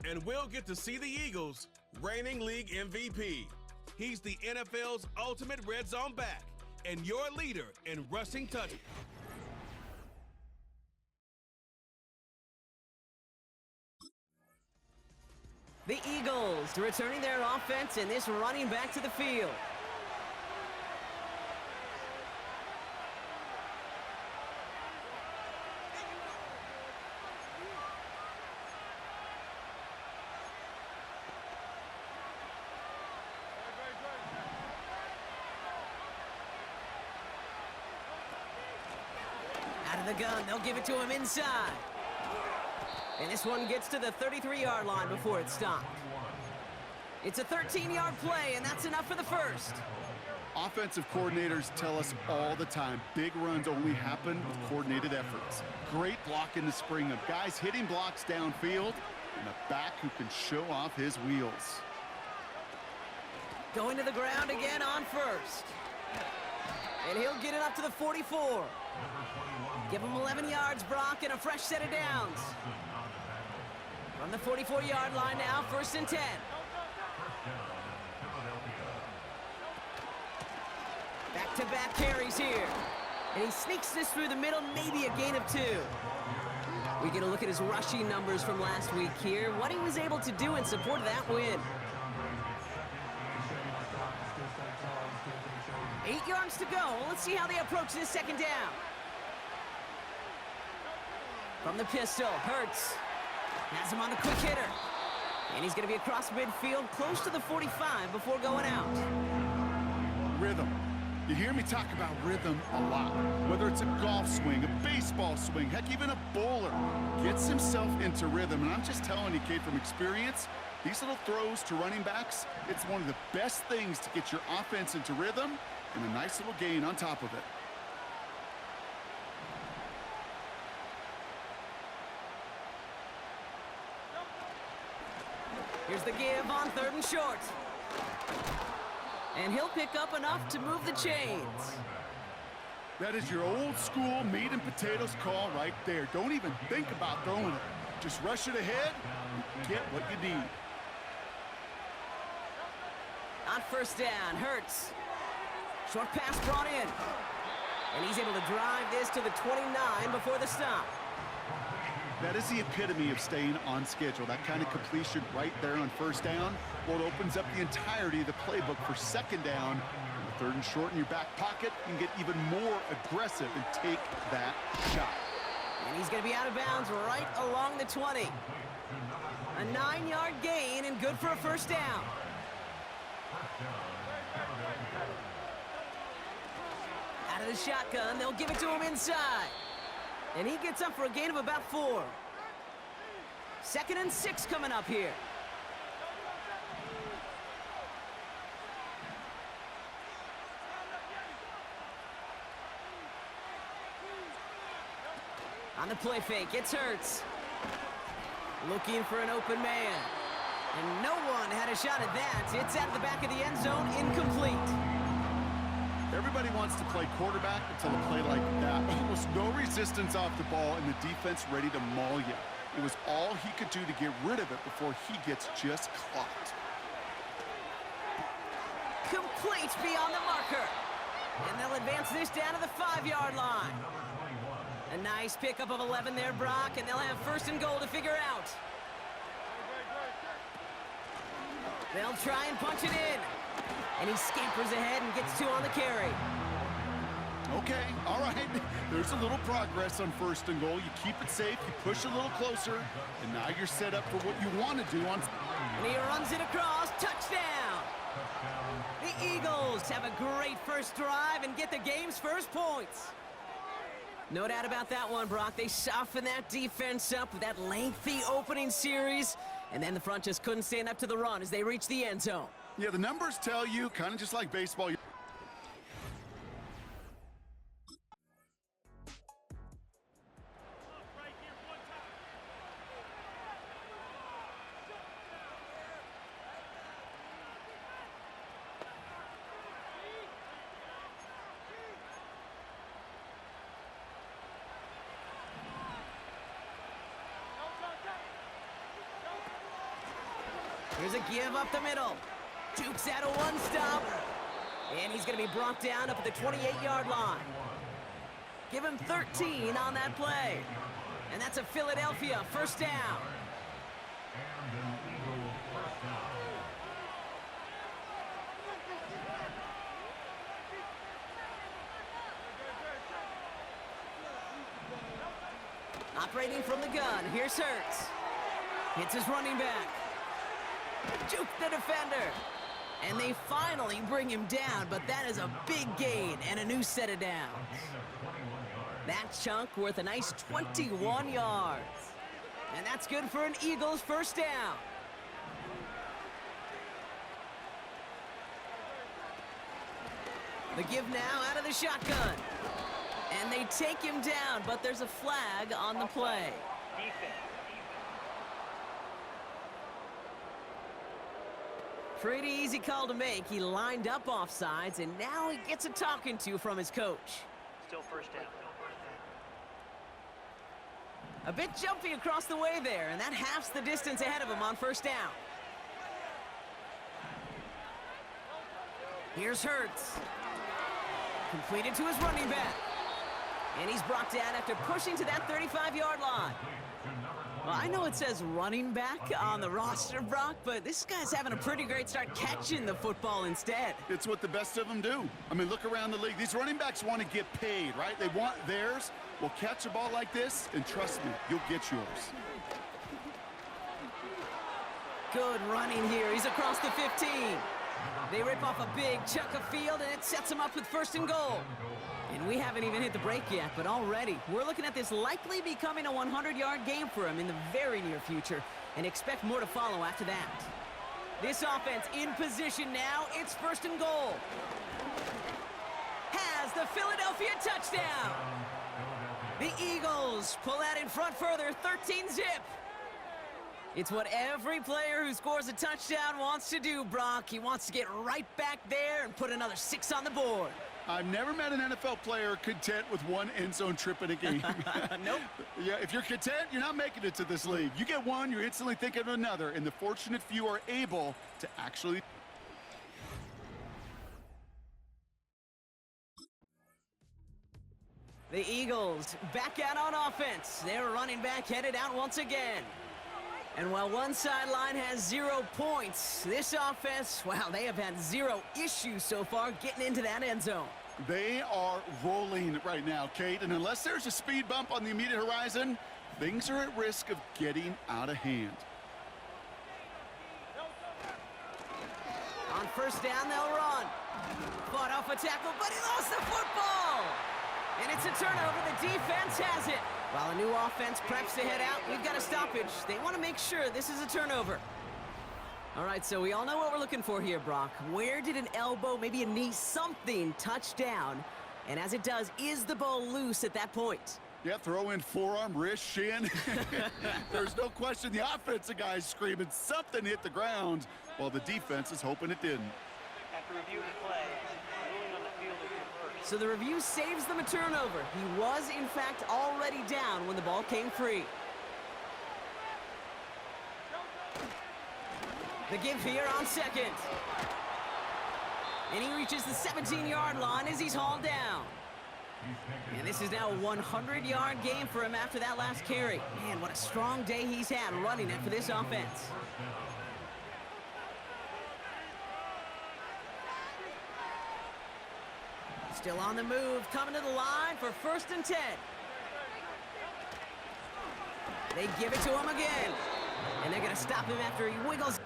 And we'll get to see the Eagles' reigning league MVP. He's the NFL's ultimate red zone back and your leader in rushing touchdowns. The Eagles returning their offense and this running back to the field. Out of the gun, they'll give it to him inside. And this one gets to the 33-yard line before it's stopped. It's a 13-yard play, and that's enough for the first. Offensive coordinators tell us all the time, big runs only happen with coordinated efforts. Great block in the spring of guys hitting blocks downfield, and a back who can show off his wheels. Going to the ground again on first. And he'll get it up to the 44. Give him 11 yards, Brock, and a fresh set of downs. From the 44-yard line now, 1st and 10. Back-to-back carries here. And he sneaks this through the middle, maybe a gain of 2. We get a look at his rushing numbers from last week here, what he was able to do in support of that win. 8 yards to go. Let's see how they approach this second down. From the pistol, Hurts has him on the quick hitter. And he's going to be across midfield, close to the 45 before going out. Rhythm. You hear me talk about rhythm a lot. Whether it's a golf swing, a baseball swing, heck, even a bowler gets himself into rhythm. And I'm just telling you, Kate, from experience, these little throws to running backs, it's one of the best things to get your offense into rhythm and a nice little gain on top of it. Here's the give on 3rd and short. And he'll pick up enough to move the chains. That is your old school meat and potatoes call right there. Don't even think about throwing it. Just rush it ahead and get what you need. On 1st down, Hurts. Short pass brought in. And he's able to drive this to the 29 before the stop. That is the epitome of staying on schedule. That kind of completion right there on 1st down. Well, it opens up the entirety of the playbook for 2nd down. And 3rd and short in your back pocket, you can get even more aggressive and take that shot. And he's going to be out of bounds right along the 20. A 9-yard gain and good for a 1st down. Out of the shotgun, they'll give it to him inside. And he gets up for a gain of about 4. 2nd and 6 coming up here. On the play fake, it's Hurts. Looking for an open man. And no one had a shot at that. It's out of the back of the end zone, incomplete. Everybody wants to play quarterback until a play like that. Almost no resistance off the ball and the defense ready to maul you. It was all he could do to get rid of it before he gets just clocked. Complete beyond the marker. And they'll advance this down to the 5-yard line. A nice pickup of 11 there, Brock, and they'll have 1st and goal to figure out. They'll try and punch it in. And he scampers ahead and gets 2 on the carry. Okay, all right. There's a little progress on 1st and goal. You keep it safe, you push a little closer, and now you're set up for what you want to do on... And he runs it across, touchdown! The Eagles have a great first drive and get the game's first points. No doubt about that one, Brock. They soften that defense up with that lengthy opening series, and then the front just couldn't stand up to the run as they reached the end zone. Yeah, the numbers tell you, kind of just like baseball. Here's a give up the middle. Jukes out a one-stop. And he's going to be brought down up at the 28-yard line. Give him 13 on that play. And that's a Philadelphia first down. Operating from the gun, here's Hurts. Hits his running back. Juke the defender. And they finally bring him down, but that is a big gain and a new set of downs. That chunk worth a nice 21 yards. And that's good for an Eagles first down. The give now out of the shotgun. And they take him down, but there's a flag on the play. Pretty easy call to make. He lined up offsides, and now he gets a talking to from his coach. Still first down. A bit jumpy across the way there, and that halves the distance ahead of him on first down. Here's Hurts. Completed to his running back. And he's brought down after pushing to that 35-yard line. Well, I know it says running back on the roster, Brock, but this guy's having a pretty great start catching the football instead. It's what the best of them do. I mean, look around the league. These running backs want to get paid, right? They want theirs. Well, catch a ball like this, and trust me, you'll get yours. Good running here. He's across the 15. They rip off a big chunk of field, and it sets him up with first and goal. And we haven't even hit the break yet, but already we're looking at this likely becoming a 100-yard game for him in the very near future, and expect more to follow after that. This offense in position now. It's first and goal. Has the Philadelphia touchdown. The Eagles pull that in front further, 13-zip. It's what every player who scores a touchdown wants to do, Brock. He wants to get right back there and put another 6 on the board. I've never met an NFL player content with one end zone trip in a game. Nope. Yeah, if you're content, you're not making it to this league. You get one, you're instantly thinking of another, and the fortunate few are able to actually... The Eagles back out on offense. Their running back headed out once again. And while one sideline has 0 points, this offense, wow, they have had 0 issues so far getting into that end zone. They are rolling right now, Kate, and unless there's a speed bump on the immediate horizon, things are at risk of getting out of hand. On first down, they'll run. Fought off a tackle, but he lost the football! And it's a turnover. The defense has it. While a new offense preps to head out, we've got a stoppage. They want to make sure this is a turnover. All right, so we all know what we're looking for here, Brock. Where did an elbow, maybe a knee, something touch down? And as it does, is the ball loose at that point? Yeah, throw in forearm, wrist, shin. There's no question the offensive guy's screaming something hit the ground, while the defense is hoping it didn't. After reviewing the play, ruling on the field is reversed. So the review saves them a turnover. He was, in fact, already down when the ball came free. The give here on second. And he reaches the 17-yard line as he's hauled down. And this is now a 100-yard game for him after that last carry. Man, what a strong day he's had running it for this offense. Still on the move, coming to the line for 1st and 10. They give it to him again. And they're going to stop him after he wiggles.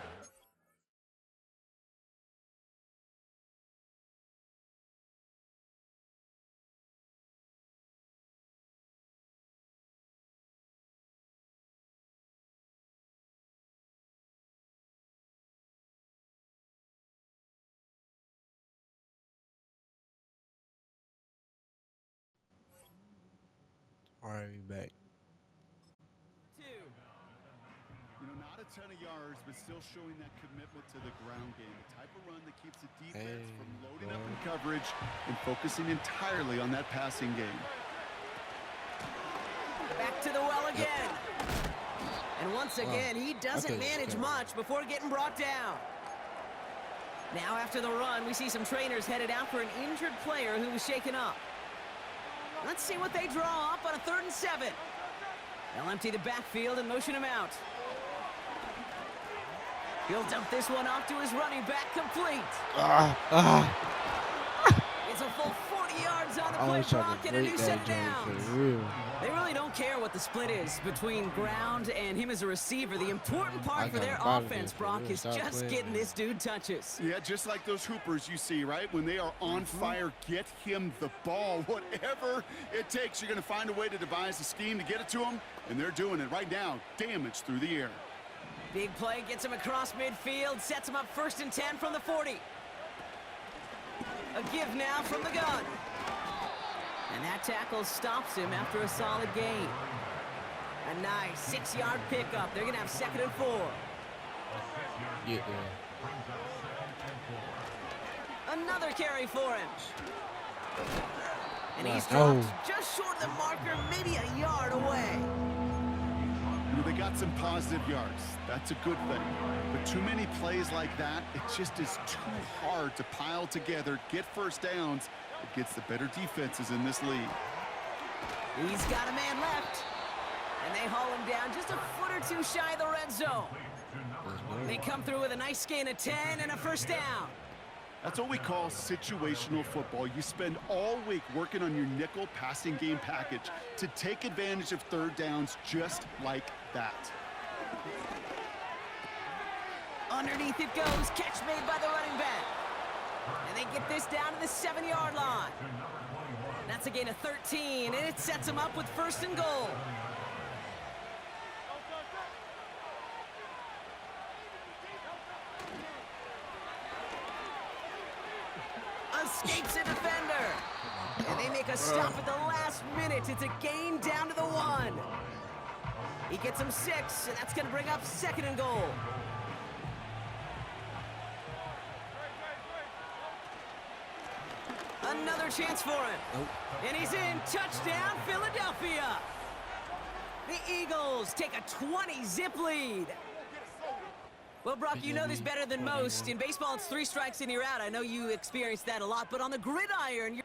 All right, back. You know, not a ton of yards, but still showing that commitment to the ground game. The type of run that keeps the defense from loading up in coverage and focusing entirely on that passing game. Back to the well again. And once again, he doesn't manage much before getting brought down. Now after the run, we see some trainers headed out for an injured player who was shaken up. Let's see what they draw up on a 3rd and 7. They'll empty the backfield and motion him out. He'll dump this one off to his running back, complete. It's a full 40 yards on the play clock and a new set of downs. They really don't care what the split is between ground and him as a receiver. The important part for their offense, Brock, is just getting this dude touches. Yeah, just like those hoopers you see, right? When they are on fire, get him the ball. Whatever it takes, you're going to find a way to devise a scheme to get it to him, and they're doing it right now. Damage through the air. Big play gets him across midfield, sets him up 1st and 10 from the 40. A give now from the gun. And that tackle stops him after a solid gain. A nice 6-yard pickup. They're going to have 2nd and 4. Another carry for him. And he's dropped just short of the marker, maybe a yard away. They got some positive yards. That's a good thing. But too many plays like that, it just is too hard to pile together, get first downs against the better defenses in this league. He's got a man left. And they haul him down just a foot or two shy of the red zone. They come through with a nice gain of 10 and a 1st down. That's what we call situational football. You spend all week working on your nickel passing game package to take advantage of 3rd downs just like that. Underneath it goes. Catch made by the running back. And they get this down to the 7-yard line. That's a gain of 13, and it sets them up with 1st and goal. Escapes a defender. And they make a stop at the last minute. It's a gain down to the 1. He gets him 6, and that's going to bring up 2nd and goal. Another chance for him. And he's in. Touchdown, Philadelphia. The Eagles take a 20-zip lead. Well, Brock, you know this better than most. In baseball, it's 3 strikes and you're out. I know you experienced that a lot, but on the gridiron, you're...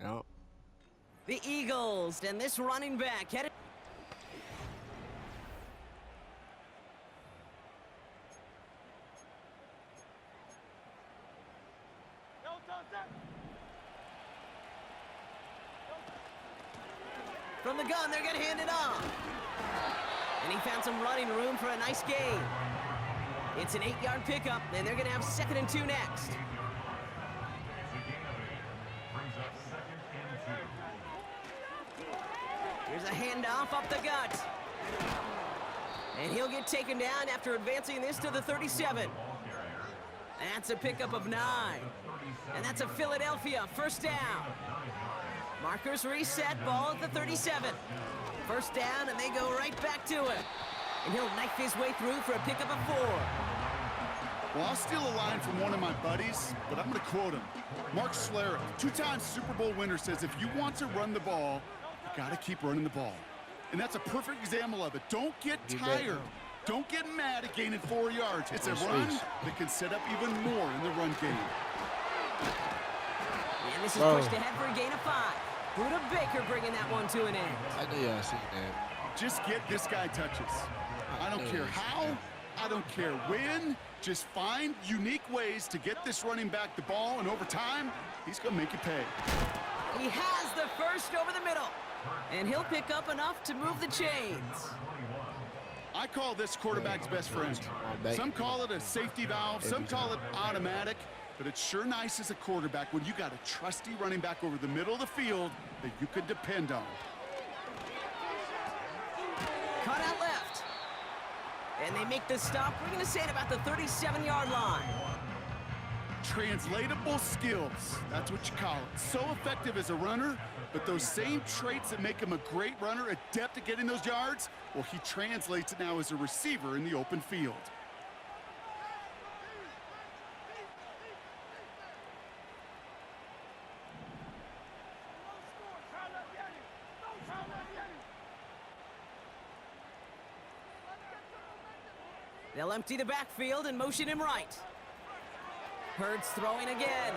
Yep. The Eagles, and this running back headed... From the gun, they're going to hand it off. And he found some running room for a nice gain. It's an 8-yard pickup, and they're going to have 2nd and 2 next. Here's a handoff up the gut. And he'll get taken down after advancing this to the 37. That's a pickup of 9. And that's a Philadelphia 1st down. Markers reset, ball at the 37. 1st down, and they go right back to it. And he'll knife his way through for a pickup of 4. Well, I'll steal a line from one of my buddies, but I'm going to quote him. Mark Schlereth, 2-time Super Bowl winner, says if you want to run the ball, you got to keep running the ball. And that's a perfect example of it. Don't get tired. Don't get mad at gaining 4 yards. It's a run that can set up even more in the run game. And this is pushed ahead for a gain of 5. Buda Baker bringing that one to an end. I know y'all seen that. Just get this guy touches. I don't care how. I don't care when. Just find unique ways to get this running back the ball, and over time, he's going to make you pay. He has the 1st over the middle. And he'll pick up enough to move the chains. I call this quarterback's best friend. Some call it a safety valve. Some call it automatic. But it's sure nice as a quarterback when you got a trusty running back over the middle of the field that you could depend on. Cut out left. And they make the stop. We're going to say it about the 37-yard line. Translatable skills. That's what you call it. So effective as a runner, but those same traits that make him a great runner, adept at getting those yards, well, he translates it now as a receiver in the open field. They'll empty the backfield and motion him right. Hurts throwing again.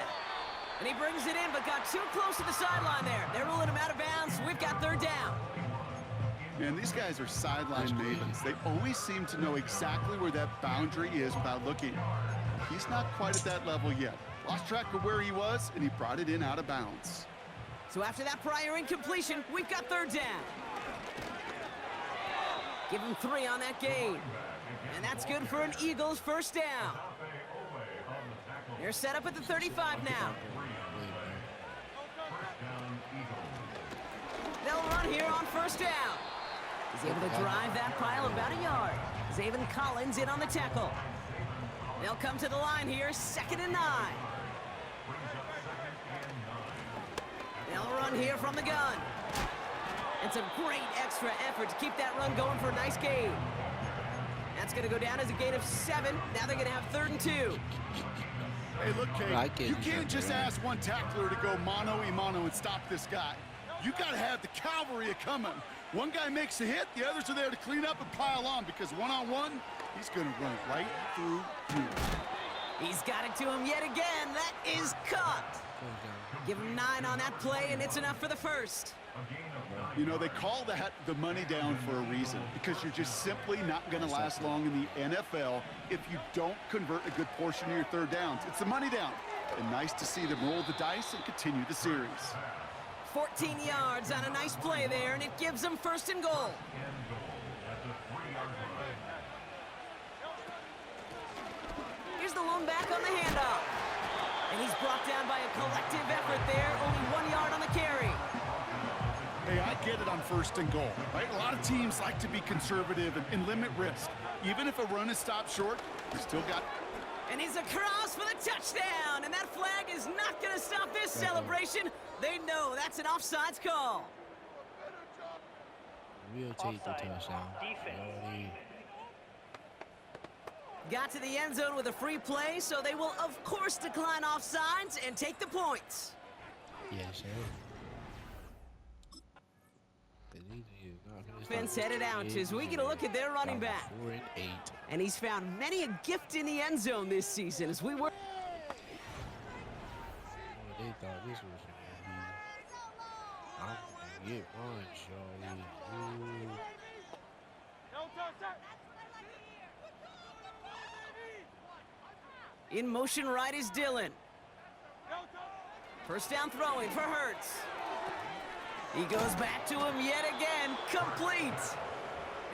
And he brings it in, but got too close to the sideline there. They're ruling him out of bounds. We've got third down. And these guys are sideline mavens. They always seem to know exactly where that boundary is without looking. He's not quite at that level yet. Lost track of where he was, and he brought it in out of bounds. So after that prior incompletion, we've got third down. Give him 3 on that game. And that's good for an Eagles first down. They're set up at the 35 now. They'll run here on first down. He's able to drive that pile about a yard. Zaven Collins in on the tackle. They'll come to the line here, 2nd and 9. They'll run here from the gun. And some great extra effort to keep that run going for a nice gain. That's going to go down as a gain of 7. Now they're going to have 3rd and 2. Hey, look, Kate, you can't just ask one tackler to go mano-a-mano and stop this guy. You got to have the cavalry coming. One guy makes a hit, the others are there to clean up and pile on, because one-on-one, he's going to run right through you. He's got it to him yet again. That is caught. Give him 9 on that play, and it's enough for the first. You know, they call that the money down for a reason, because you're just simply not going to last long in the NFL if you don't convert a good portion of your third downs. It's the money down. And nice to see them roll the dice and continue the series. 14 yards on a nice play there, and it gives them 1st and goal. Here's the lone back on the handoff. And he's brought down by a collective effort there, only 1 yard on the carry. Hey, I get it on 1st and goal, right? A lot of teams like to be conservative and limit risk. Even if a run is stopped short, you still got... And he's across for the touchdown, and that flag is not going to stop this celebration. They know that's an offsides call. We'll take the touchdown. Defense. Got to the end zone with a free play, so they will, of course, decline offsides and take the points. Yes, sir. Offense headed out as we get a look at their running back. 4 and 8. And he's found many a gift in the end zone this season as we were. They thought this was going to be... I'm going to get one, Charlie. In motion right is Dillon. First down throwing for Hurts. He goes back to him yet again, complete.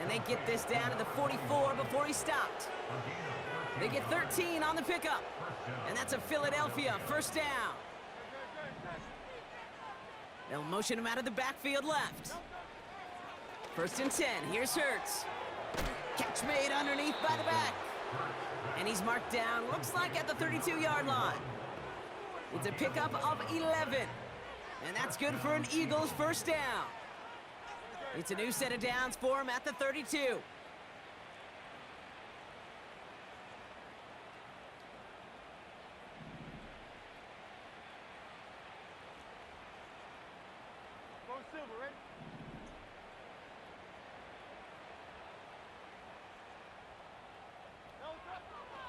And they get this down to the 44 before he stopped. They get 13 on the pickup. And that's a Philadelphia first down. They'll motion him out of the backfield left. 1st and 10, here's Hurts. Catch made underneath by the back. And he's marked down, looks like at the 32-yard line. It's a pickup of 11. And that's good for an Eagles first down. It's a new set of downs for him at the 32.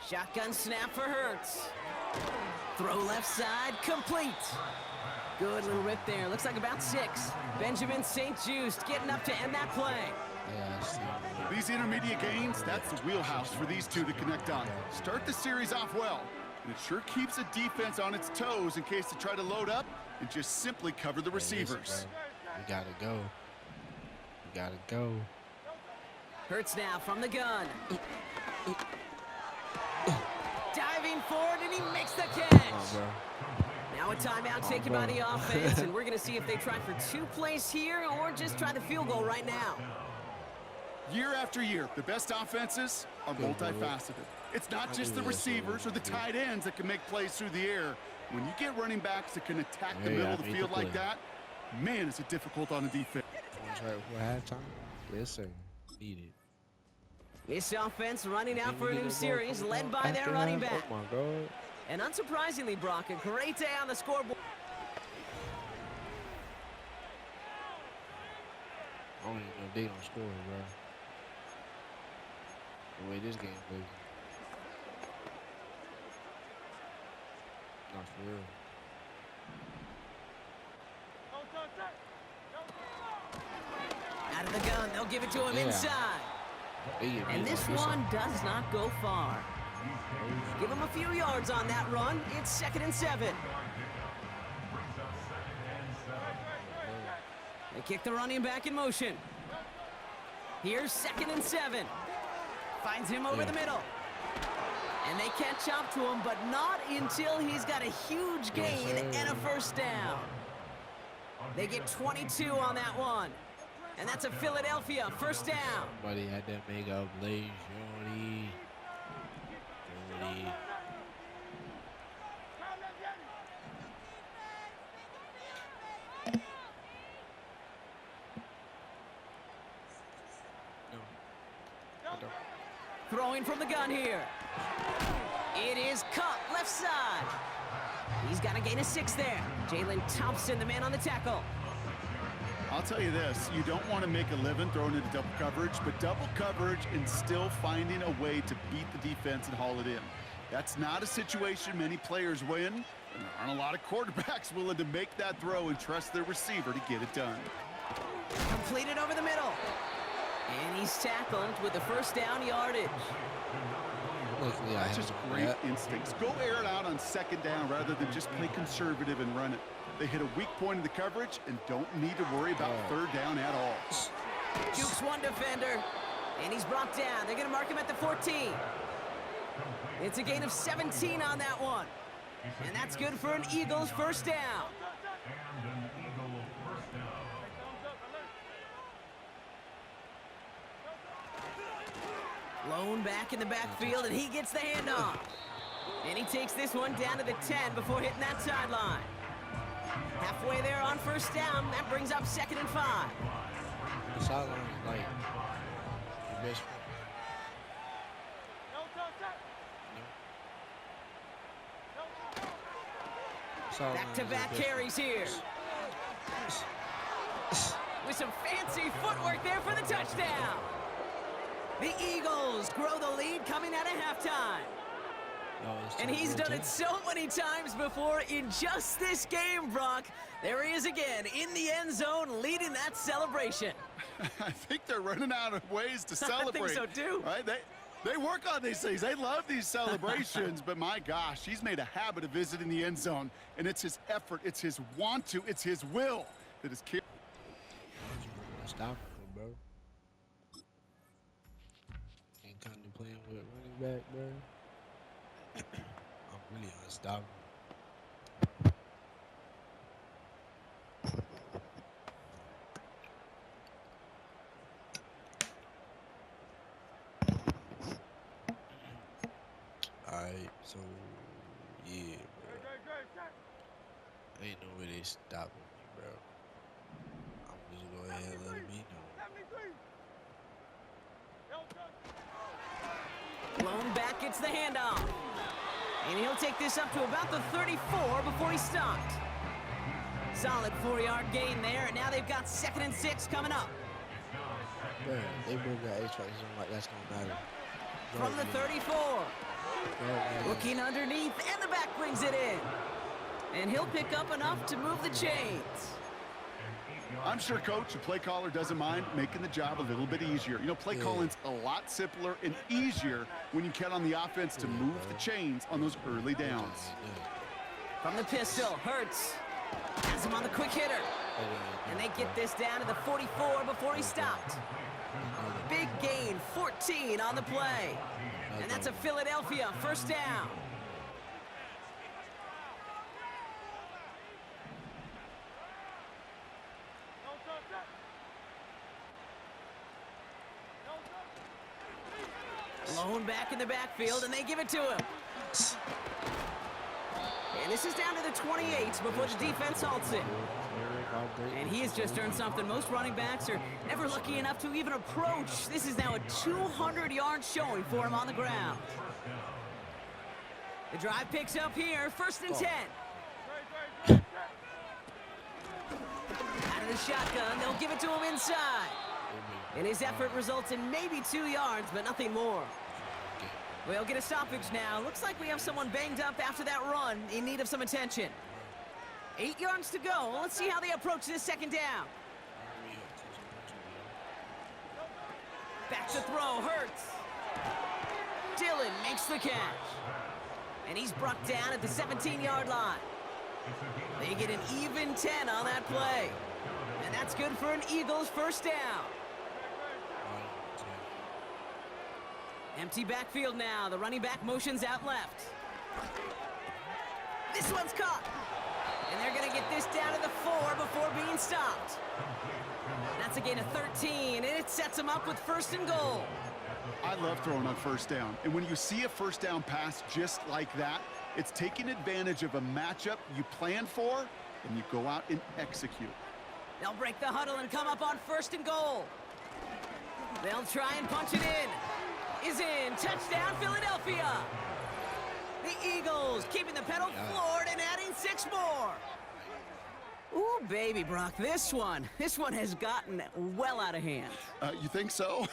Shotgun snap for Hurts. Throw left side, complete. Good little rip there. Looks like about 6. Benjamin St. Just getting up to end that play. Yeah, I see. These intermediate gains, that's the wheelhouse for these two to connect on. Start the series off well, and it sure keeps the defense on its toes in case they try to load up and just simply cover the receivers. We got to go. We got to go. Hurts now from the gun. Diving forward, and he makes the catch. Come on, bro. Now a timeout taken by the offense, and we're going to see if they try for 2 plays here or just try the field goal right now. Year after year, the best offenses are multifaceted. It's not just the receivers or the tight ends that can make plays through the air. When you get running backs that can attack the middle of the field like that, man, is it difficult on the defense. Right before halftime? Yes, sir. Need it. This offense running out for a new series, led by their running back. Oh, my God. And unsurprisingly, Brock, a great day on the scoreboard. I don't even know if they don't score, bro. way this game goes. Not for real. Out of the gun, they'll give it to him inside. And this one does not go far. Give him a few yards on that run. It's 2nd and 7. They kick the running back in motion. Here's 2nd and 7. Finds him over the middle. And they catch up to him, but not until he's got a huge gain and a first down. They get 22 on that one. And that's a Philadelphia first down. Somebody had that mega blaze, Jordy. Throwing from the gun here. It is Cup, left side. He's got a gain of 6 there. Jalen Thompson, the man on the tackle. I'll tell you this, you don't want to make a living throwing into double coverage, but double coverage and still finding a way to beat the defense and haul it in. That's not a situation many players win, and there aren't a lot of quarterbacks willing to make that throw and trust their receiver to get it done. Completed over the middle. And he's tackled with the first down yardage. That's just great instincts. Go air it out on 2nd down rather than just play conservative and run it. They hit a weak point in the coverage and don't need to worry about 3rd down at all. Jukes one defender, and he's brought down. They're going to mark him at the 14. It's a gain of 17 on that one. And that's good for an Eagles first down. Lone back in the backfield, and he gets the handoff. And he takes this one down to the 10 before hitting that sideline. Halfway there on first down. That brings up 2nd and 5. The sideline is like your best friend. Back-to-back carries here. With some fancy footwork there for the touchdown. The Eagles grow the lead coming out of halftime. And he's done it so many times before in just this game, Brock. There he is again in the end zone leading that celebration. I think they're running out of ways to celebrate. I think so too. Right? They work on these things. They love these celebrations, but my gosh, he's made a habit of visiting the end zone, and it's his effort, it's his want to, it's his will that is killed. Stop him, bro. Ain't kind of playing with running back, bro. I'm really unstoppable. Alright, so yeah, bro. Ain't no way they stopping me, bro. I'm just go ahead and let it be known. Lone back gets the handoff. And he'll take this up to about the 34 before he's stopped. Solid 4-yard gain there, and now they've got 2nd and 6 coming up. Bro, they both got A-tracks on like that's gonna matter. From the 34. Looking underneath, and the back brings it in. And he'll pick up enough to move the chains. I'm sure coach, the play caller doesn't mind making the job a little bit easier. You know, play calling's a lot simpler and easier when you count on the offense to move the chains on those early downs. From the pistol, Hurts has him on the quick hitter. And they get this down to the 44 before he stopped. Big gain, 14 on the play. And that's a Philadelphia first down. Lone back in the backfield, and they give it to him. And this is down to the 28 before the defense halts it. And he has just earned something most running backs are never lucky enough to even approach. This is now a 200-yard showing for him on the ground. The drive picks up here, 1st and 10. Out of the shotgun, they'll give it to him inside. And his effort results in maybe 2 yards, but nothing more. We'll get a stoppage now. Looks like we have someone banged up after that run, in need of some attention. 8 yards to go. Let's see how they approach this second down. Back to throw, Hurts. Dillon makes the catch. And he's brought down at the 17-yard line. They get an even 10 on that play. And that's good for an Eagles first down. Empty backfield now. The running back motions out left. This one's caught. And they're going to get this down to the 4 before being stopped. That's a gain of 13, and it sets them up with 1st and goal. I love throwing on first down. And when you see a first down pass just like that, it's taking advantage of a matchup you plan for, and you go out and execute. They'll break the huddle and come up on 1st and goal. They'll try and punch it in. Is in. Touchdown, Philadelphia. The Eagles keeping the pedal floored and adding 6 more. Ooh, baby, Brock, this one has gotten well out of hand. You think so?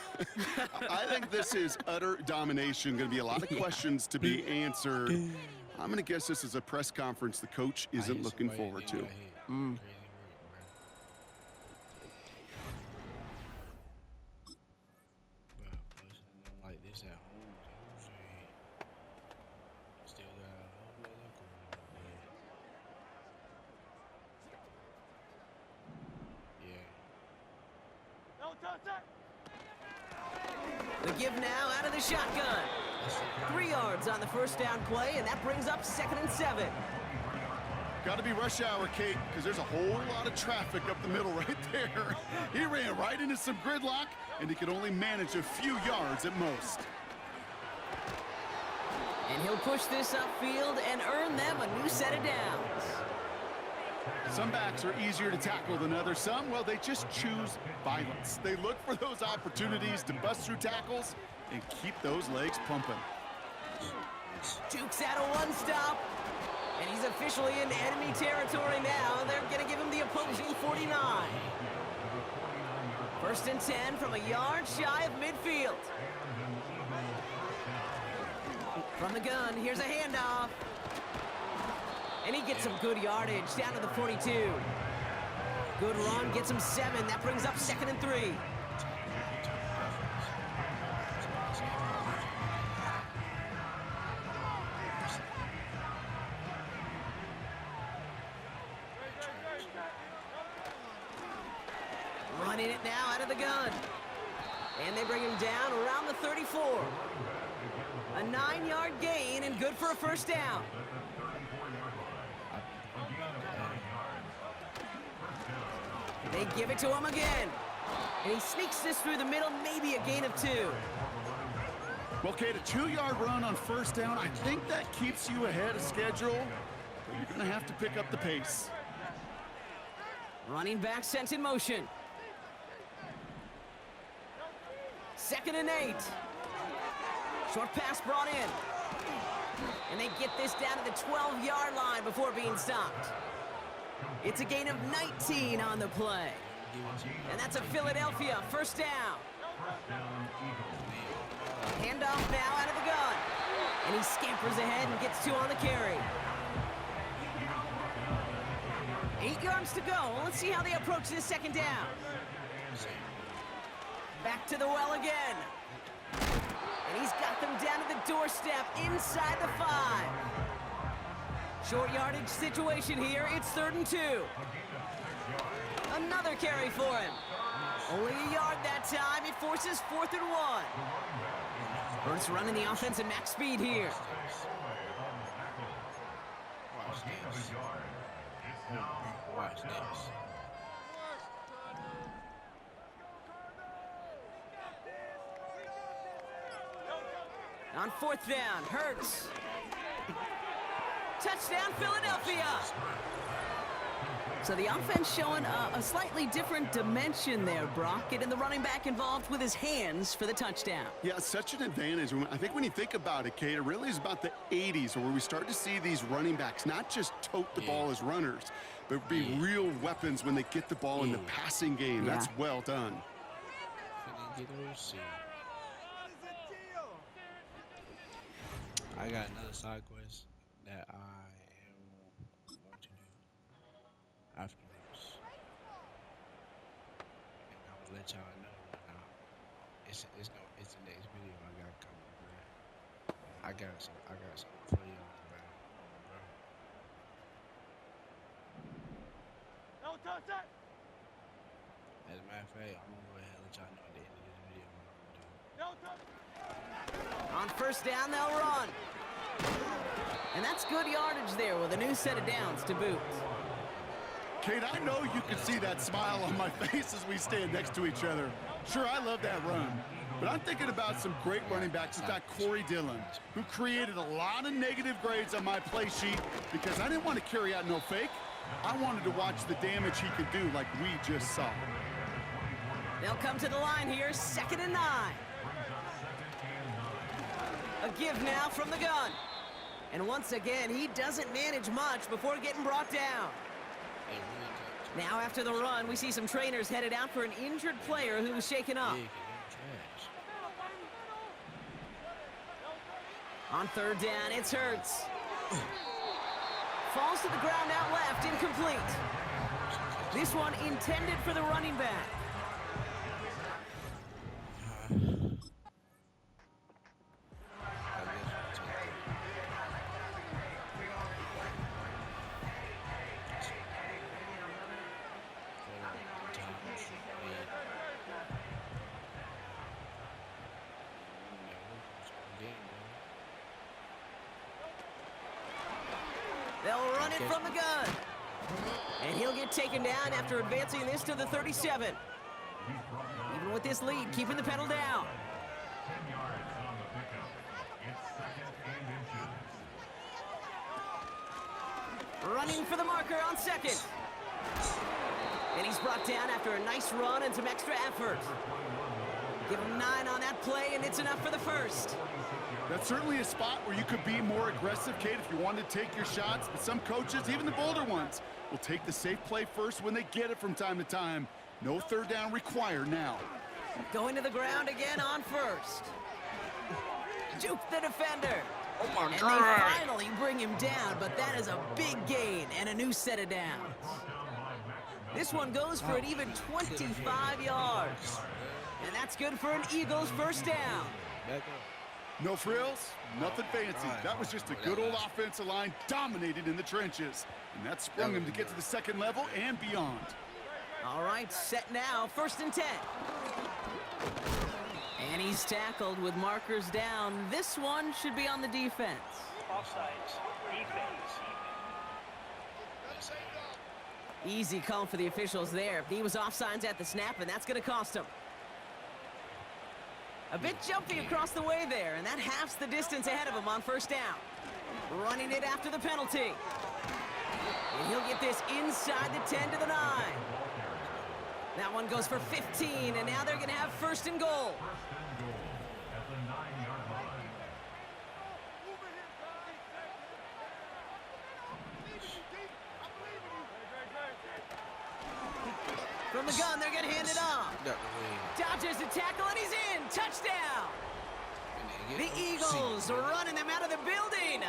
I think this is utter domination. Going to be a lot of questions to be answered. I'm going to guess this is a press conference the coach isn't looking forward to. The give now out of the shotgun. 3 yards on the first down play, and that brings up 2nd and 7. Got to be rush hour, Kate, because there's a whole lot of traffic up the middle right there. He ran right into some gridlock, and he could only manage a few yards at most. And he'll push this upfield and earn them a new set of downs. Some backs are easier to tackle than others. Some, well, they just choose violence. They look for those opportunities to bust through tackles and keep those legs pumping. Jukes out a one-stop, and he's officially in enemy territory now. They're going to give him the opposing 49. 1st and 10 from a yard shy of midfield. From the gun, here's a handoff. And he gets some good yardage down to the 42. Good run, gets him 7. That brings up 2nd and 3. Running it now out of the gun. And they bring him down around the 34. A 9-yard gain and good for a first down. They give it to him again. And he sneaks this through the middle, maybe a gain of 2. Well, Kate, a 2-yard run on first down, I think that keeps you ahead of schedule, but you're going to have to pick up the pace. Running back sent in motion. 2nd and 8. Short pass brought in. And they get this down to the 12-yard line before being stopped. It's a gain of 19 on the play. And that's a Philadelphia first down. Handoff now out of the gun. And he scampers ahead and gets 2 on the carry. 8 yards to go. Let's see how they approach this second down. Back to the well again. And he's got them down to the doorstep inside the 5. Short yardage situation here. It's 3rd and 2. Another carry for him. Only a yard that time. It forces 4th and 1. Hurts running the offense at max speed here. Watch this. On 4th down, Hurts. Touchdown, Philadelphia. So the offense showing a slightly different dimension there, Brock. Getting the running back involved with his hands for the touchdown. Yeah, such an advantage. I think when you think about it, Kate, it really is about the 80s where we start to see these running backs not just tote the ball as runners, but be real weapons when they get the ball in the passing game. Yeah. That's well done. I got another side quest that I am going to do after this, and I'm gonna let y'all know when it's the next video I got coming, bro. I got something for y'all, bro. No touch that. As a matter of fact, I'm gonna go ahead and let y'all know at the end of this video what I'm gonna do. No touch. On first down, they'll run. And that's good yardage there with a new set of downs to boot. Kate, I know you can see that smile on my face as we stand next to each other. Sure, I love that run, but I'm thinking about some great running backs like Corey Dillon, who created a lot of negative grades on my play sheet because I didn't want to carry out no fake. I wanted to watch the damage he could do like we just saw. They'll come to the line here, 2nd and 9. A give now from the gun. And once again, he doesn't manage much before getting brought down. Now after the run, we see some trainers headed out for an injured player who was shaken up. On 3rd down, it's Hurts. Falls to the ground out left, incomplete. This one intended for the running back. They'll run it from the gun. And he'll get taken down after advancing this to the 37. Even with this lead, keeping the pedal down. Running for the marker on 2nd. And he's brought down after a nice run and some extra effort. Give him 9 on that play, and it's enough for the 1st. That's certainly a spot where you could be more aggressive, Kate, if you wanted to take your shots. But some coaches, even the bolder ones, will take the safe play first when they get it from time to time. No 3rd down required now. Going to the ground again on 1st. Juke the defender. Oh my And God. they finally bring him down, but that is a big gain and a new set of downs. This one goes for an even 25 yards. And that's good for an Eagles 1st down. Back up. No frills, nothing fancy. That was just a good old offensive line dominated in the trenches. And that sprung him to get to the 2nd level and beyond. All right, set now, 1st and 10. And he's tackled with markers down. This one should be on the defense. Offsides. Defense. Easy call for the officials there. He was offsides at the snap, and that's going to cost him. A bit jumpy across the way there, and that halves the distance ahead of him on 1st down. Running it after the penalty. And he'll get this inside the 10 to the 9. That one goes for 15, and now they're going to have 1st and goal. From the gun, they're going to hand it off. Dodges the tackle, and he's in. Touchdown. The Eagles are running them out of the building.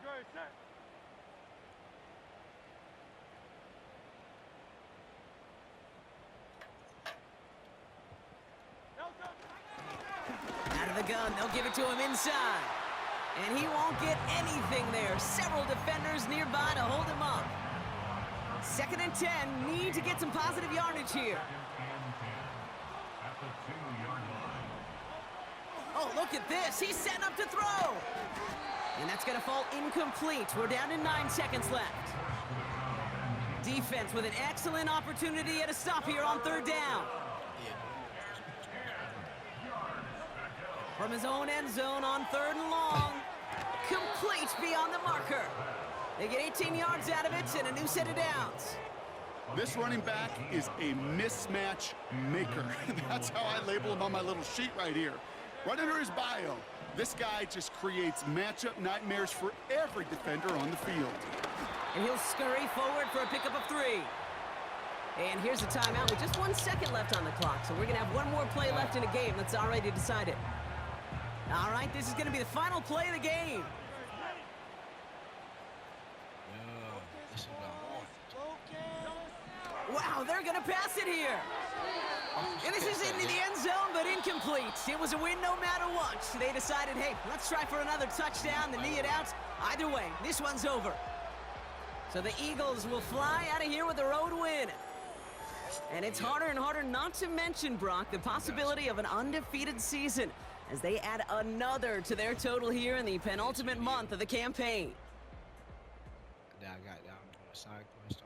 Great, set. Out of the gun, they'll give it to him inside. And he won't get anything there. Several defenders nearby to hold him up. 2nd and 10, need to get some positive yardage here. Oh, look at this. He's setting up to throw. And that's going to fall incomplete. We're down to 9 seconds left. Defense with an excellent opportunity at a stop here on 3rd down. From his own end zone on 3rd and long. Complete beyond the marker. They get 18 yards out of it and a new set of downs. This running back is a mismatch maker. That's how I label him on my little sheet right here. Right under his bio, this guy just creates matchup nightmares for every defender on the field. And he'll scurry forward for a pickup of 3. And here's a timeout with just 1 second left on the clock. So we're going to have one more play left in a game that's already decided. All right, this is going to be the final play of the game. Wow, they're going to pass it here. And this is into the end zone, but incomplete. It was a win no matter what. They decided, hey, let's try for another touchdown, the knee it out. Either way, this one's over. So the Eagles will fly out of here with a road win. And it's harder and harder not to mention, Brock, the possibility of an undefeated season as they add another to their total here in the penultimate month of the campaign. I got down on the side quest.